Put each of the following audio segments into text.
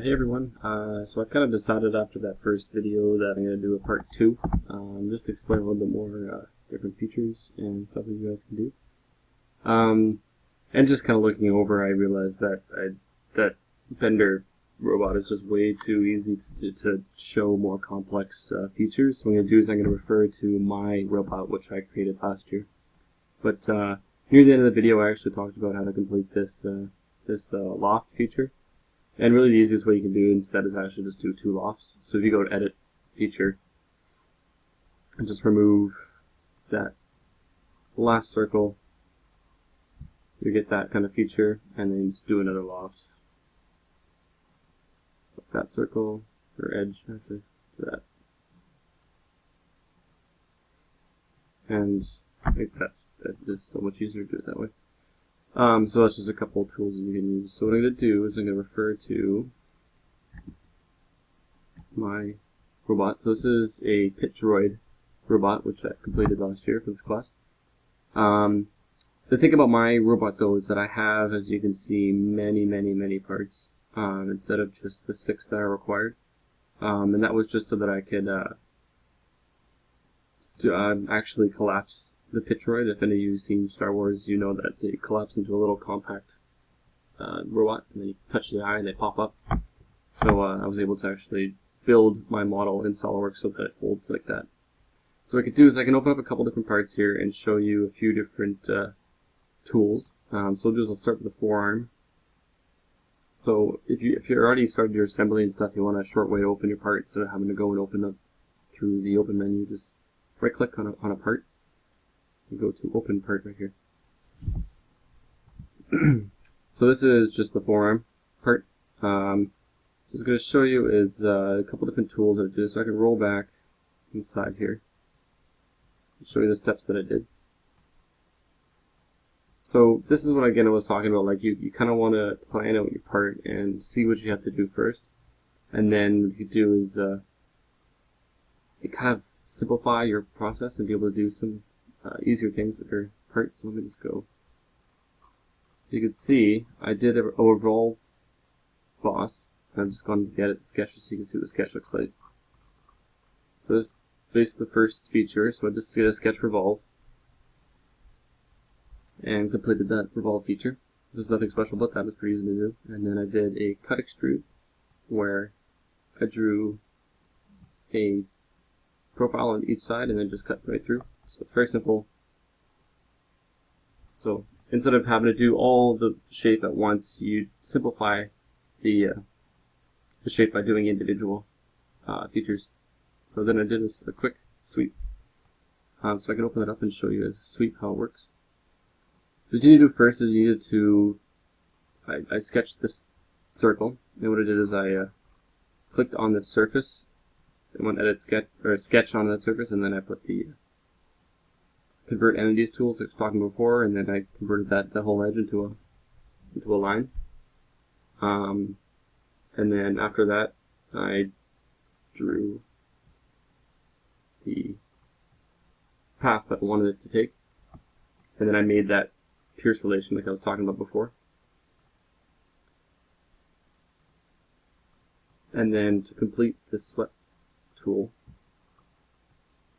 Hey everyone, so I kind of decided after that first video that I'm going to do a part 2, just to explain a little bit more different features and stuff that you guys can do. And just kind of looking over, I realized that that Bender robot is just way too easy to show more complex features. So what I'm going to do is I'm going to refer to my robot, which I created last year. But near the end of the video, I actually talked about how to complete this loft feature. And really the easiest way you can do it instead is actually just do 2 lofts. So if you go to Edit, Feature, and just remove that last circle, you get that kind of feature, and then just do another loft. That circle, or edge, actually, do that. And I think that's just so much easier to do it that way. So that's just a couple of tools that you can use. So what I'm going to do is I'm going to refer to my robot. So this is a pit droid robot, which I completed last year for this class. The thing about my robot, though, is that I have, as you can see, many parts instead of just the 6 that are required. And that was just so that I could actually collapse the pit droid. If any of you have seen Star Wars, you know that they collapse into a little compact robot, and then you touch the eye and they pop up. So I was able to actually build my model in SolidWorks so that it folds like that. So what I could do is I can open up a couple different parts here and show you a few different tools. So what I'll do is I'll start with the forearm. So if you're already started your assembly and stuff, you want a short way to open your part instead of having to go and open up through the open menu. Just right click on a part. Go to open part right here. So this is just the forearm part. So what I'm going to show you is a couple different tools that I do. So I can roll back inside here and show you the steps that I did. So this is what again I was talking about. Like you kind of want to plan out your part and see what you have to do first, and then what you do is you kind of simplify your process and be able to do some easier things with your parts. So let me just go. So you can see I did a revolve boss. I'm just going to get it the sketch so you can see what the sketch looks like. So this is basically the first feature. So I just did a sketch revolve and completed that revolve feature. There's nothing special about that. It's pretty easy to do. And then I did a cut extrude where I drew a profile on each side and then just cut right through. So it's very simple. So instead of having to do all the shape at once, you simplify the shape by doing individual features. So then I did a quick sweep. So I can open it up and show you as a sweep how it works. What you need to do first is you needed to, I sketched this circle, and what I did is I clicked on this surface, and went edit sketch, or sketch on that surface, and then I put the convert entities tools I was talking about before, and then I converted that whole edge into a line. And then after that, I drew the path that I wanted it to take, and then I made that pierce relation like I was talking about before. And then to complete this swept tool,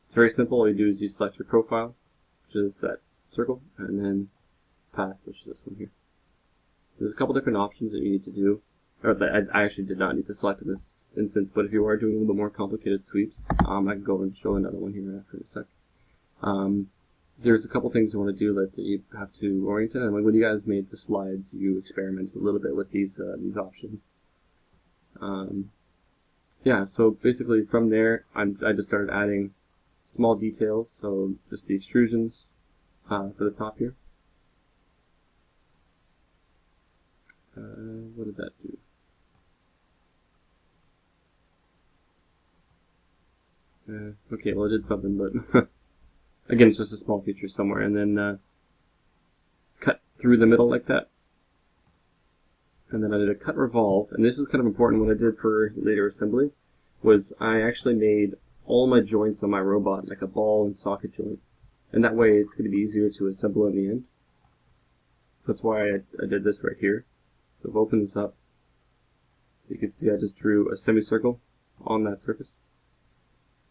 it's very simple. All you do is you select your profile, which is that circle, and then path, which is this one here. There's a couple different options that you need to do, or that I actually did not need to select in this instance, but if you are doing a little bit more complicated sweeps, I can go and show another one here after a sec. There's a couple things you want to do that you have to orient it, and like when you guys made the slides, you experimented a little bit with these options. Yeah, so basically from there, I just started adding small details, so just the extrusions for the top here. What did that do? Okay, well it did something, but again, it's just a small feature somewhere, and then cut through the middle like that. And then I did a cut revolve, and this is kind of important. What I did for later assembly was I actually made all my joints on my robot like a ball and socket joint, and that way it's going to be easier to assemble in the end. So that's why I did this right here. So if I open this up, You can see I just drew a semicircle on that surface,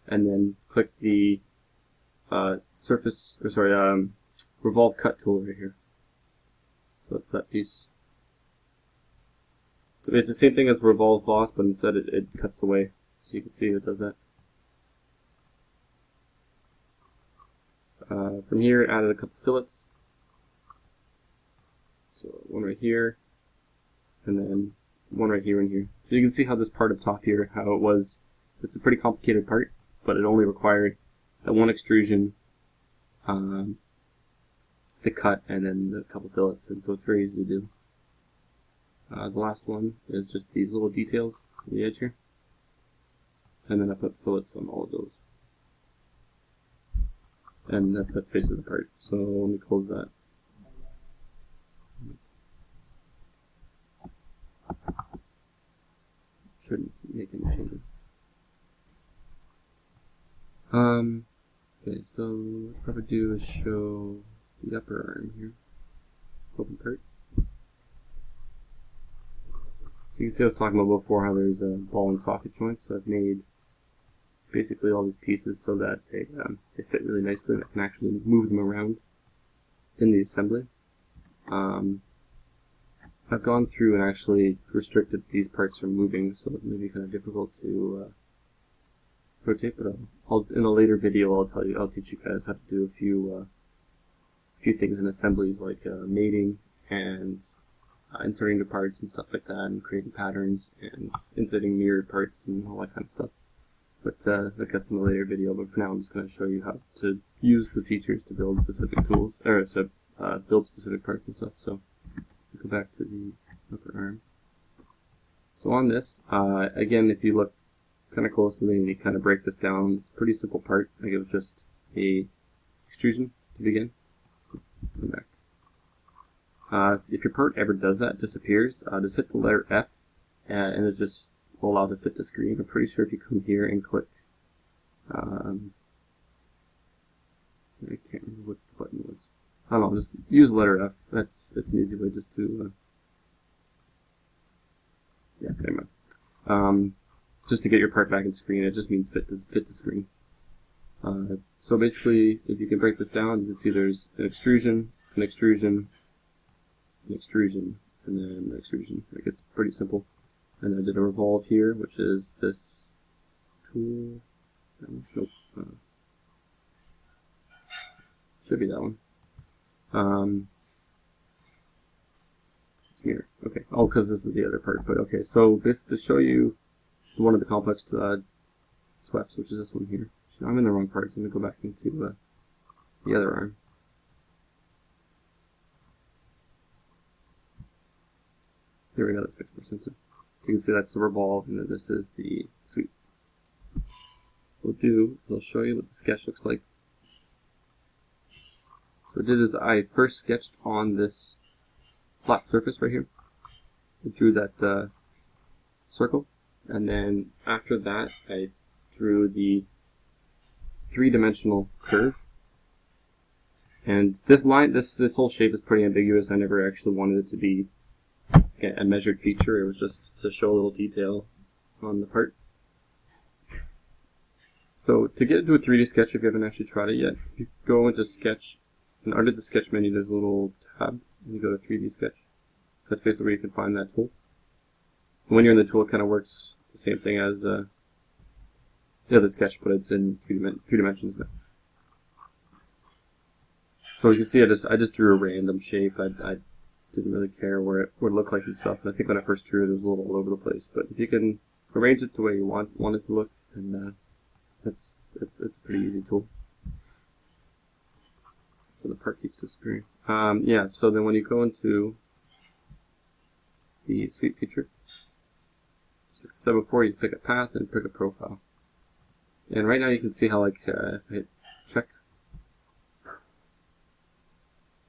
and then click the revolve cut tool right here. So that's that piece. So it's the same thing as revolve boss, but instead it cuts away. So you can see it does that. From here, added a couple fillets. So one right here, and then one right here and here. So you can see how this part up top here, how it was, it's a pretty complicated part, but it only required that one extrusion, the cut, and then a couple fillets, and so it's very easy to do. The last one is just these little details on the edge here, and then I put fillets on all of those. And that's basically the part. So let me close that. Shouldn't make any changes. Okay, so what I'll probably do is show the upper arm here. Open part. So you can see I was talking about before how there's a ball and socket joint, so I've made basically all these pieces so that they fit really nicely and I can actually move them around in the assembly. I've gone through and actually restricted these parts from moving, so it may be kind of difficult to rotate, but in a later video I'll teach you guys how to do a few things in assemblies, like mating and inserting the parts and stuff like that, and creating patterns and inserting mirrored parts and all that kind of stuff. But that's in a later video. But for now, I'm just going to show you how to use the features to build specific tools, or to build specific parts and stuff. So go back to the upper arm. So on this, again, if you look kind of closely and you kind of break this down, it's a pretty simple part. I give just a extrusion to begin. Go back. If your part ever does that, disappears, just hit the letter F, and it just will allow it to fit the screen. I'm pretty sure if you come here and click, I can't remember what the button was. I don't know, just use the letter F. It's an easy way just to, yeah, anyway. Just to get your part back in screen, it just means fit to screen. So basically, if you can break this down, you can see there's an extrusion, an extrusion, an extrusion, and then an extrusion. Like, it's pretty simple. And I did a revolve here, which is this tool. Nope. Should be that one. It's mirror. Okay. Oh, because this is the other part. But okay. So this to show you one of the complex sweeps, which is this one here. So I'm in the wrong part, so I'm gonna go back into the other arm. Here we go. That's makes more sense. So you can see that's the revolve, and then this is the sweep. So what I'll do is I'll show you what the sketch looks like. So what I did is I first sketched on this flat surface right here. I drew that circle, and then after that I drew the three-dimensional curve. And this line, this whole shape is pretty ambiguous. I never actually wanted it to be a measured feature. It was just to show a little detail on the part. So to get into a 3D sketch, if you haven't actually tried it yet, you go into Sketch, and under the Sketch menu there's a little tab, and you go to 3D Sketch. That's basically where you can find that tool. And when you're in the tool, it kind of works the same thing as the other sketch, but it's in three dimensions now. So you can see I just drew a random shape. I didn't really care where it would look like and stuff. And I think when I first drew it, it was a little all over the place. But if you can arrange it the way you want it to look, then it's a pretty easy tool. So the part keeps disappearing. Yeah. So then when you go into the sweep feature, just like I said before, you pick a path and pick a profile. And right now you can see how, like, I hit check.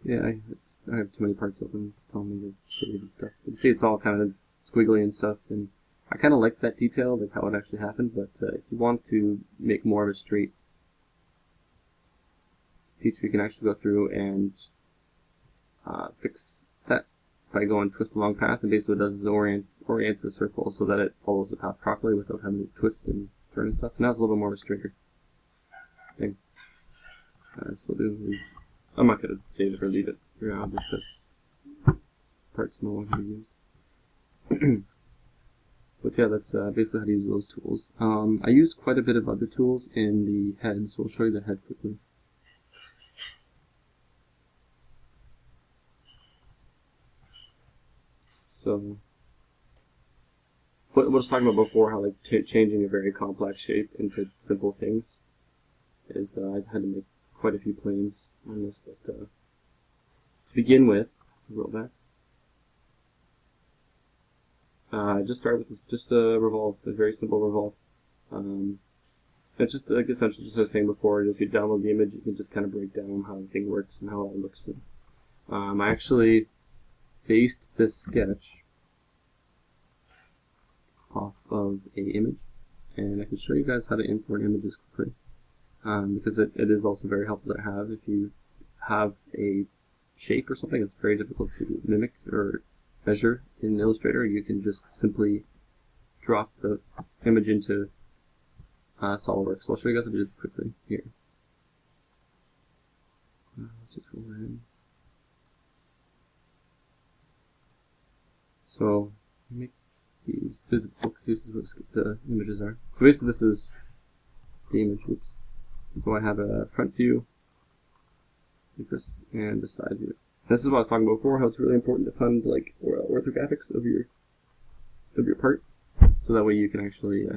Yeah, I have too many parts open. It's telling me to save and stuff. You can see it's all kind of squiggly and stuff, and I kind of like that detail, like how it actually happened. But if you want to make more of a straight feature, you can actually go through and fix that by going twist along path, and basically what it does is orients the circle so that it follows the path properly without having to twist and turn and stuff. Now it's a little bit more of a straighter thing. So what I'll do is, I'm not going to save it or leave it for now because this part's no longer used. But yeah, that's basically how to use those tools. I used quite a bit of other tools in the head, so I'll show you the head quickly. So, what I was talking about before, how like changing a very complex shape into simple things, is I had to make quite a few planes on this. But to begin with, roll back. Just start with this, just a revolve, a very simple revolve. It's just like essentially, just as I was saying before, if you download the image, you can just kind of break down how the thing works and how it looks. I actually based this sketch off of a image, and I can show you guys how to import images quickly, because it is also very helpful to have. If you have a shape or something that's very difficult to mimic or measure in Illustrator, you can just simply drop the image into SolidWorks. So I'll show you guys how to do it quickly here. Just roll it in. So make these visible because this is what the images are. So basically this is the image. Oops. So I have a front view like this and a side view. This is what I was talking about before, how it's really important to fund like orthographics of your part, so that way you can actually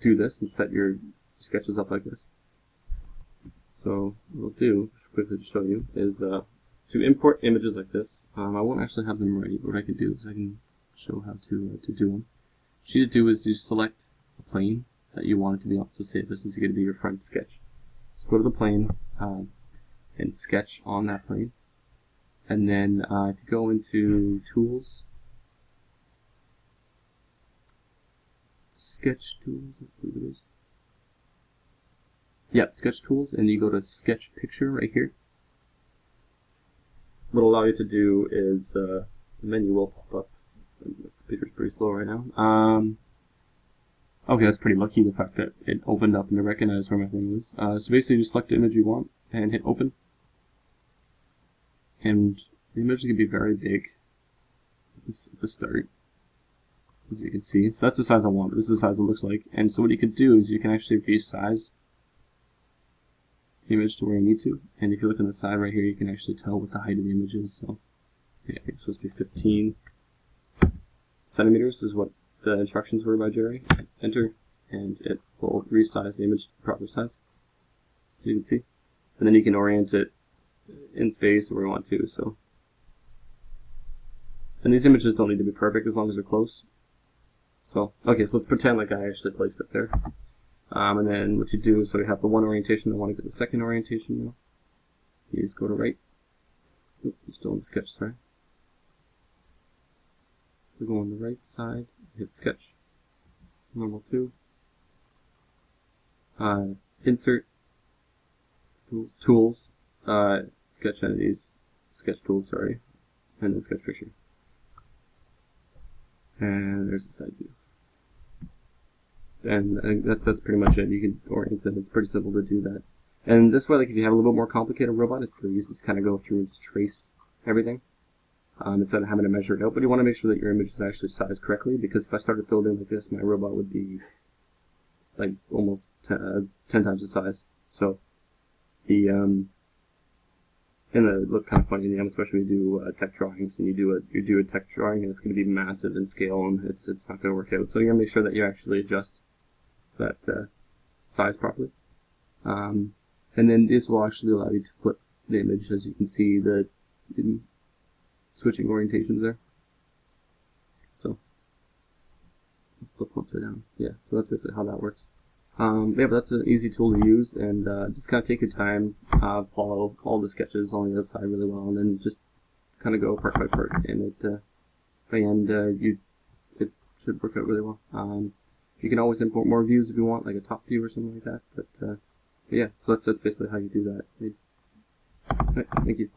do this and set your sketches up like this. So what we'll do, quickly to show you, is to import images like this. I won't actually have them ready, but what I can do is I can show how to do them. What you need to do is you select a plane that you want it to be on. So say this is going to be your front sketch. So go to the plane and sketch on that plane. And then if you go into Tools, Sketch Tools, I believe it is. Yeah, Sketch Tools, and you go to Sketch Picture right here. What it'll allow you to do is, the menu will pop up. The computer's pretty slow right now. Okay, that's pretty lucky, the fact that it opened up and it recognized where my thing is. So basically, you just select the image you want and hit Open. And the image can be very big at the start, as you can see. So that's the size I want. This is the size it looks like. And so what you can do is you can actually resize the image to where you need to. And if you look on the side right here, you can actually tell what the height of the image is. So yeah, it's supposed to be 15 centimeters is what the instructions were by Jerry. Enter, and it will resize the image to the proper size, so you can see. And then you can orient it in space where you want to. So, and these images don't need to be perfect as long as they're close. So, okay, so let's pretend like I actually placed it there. And then what you do is, so you have the one orientation, I want to get the second orientation now. You just go to right. Oop, I'm still in the sketch, sorry. We go on the right side, hit sketch, normal 2, insert, tools, sketch entities, sketch tools, sorry, and then sketch picture. And there's the side view. And I think that's pretty much it. You can orient it. It's pretty simple to do that. And this way, like if you have a little bit more complicated robot, it's very easy to kind of go through and just trace everything instead of having to measure it out. But you want to make sure that your image is actually sized correctly, because if I started building like this, my robot would be like almost 10 times the size. So the and it look kind of funny, especially when you do tech drawings and you do a tech drawing and it's going to be massive in scale and it's not going to work out. So you got to make sure that you actually adjust that size properly. And then this will actually allow you to flip the image, as you can see the switching orientations there. So flip upside down. Yeah, so that's basically how that works. Yeah, but that's an easy tool to use, and just kind of take your time, follow all the sketches on the other side really well, and then just kind of go part by part, and it by the end it should work out really well. You can always import more views if you want, like a top view or something like that. But yeah, so that's basically how you do that. Right, thank you.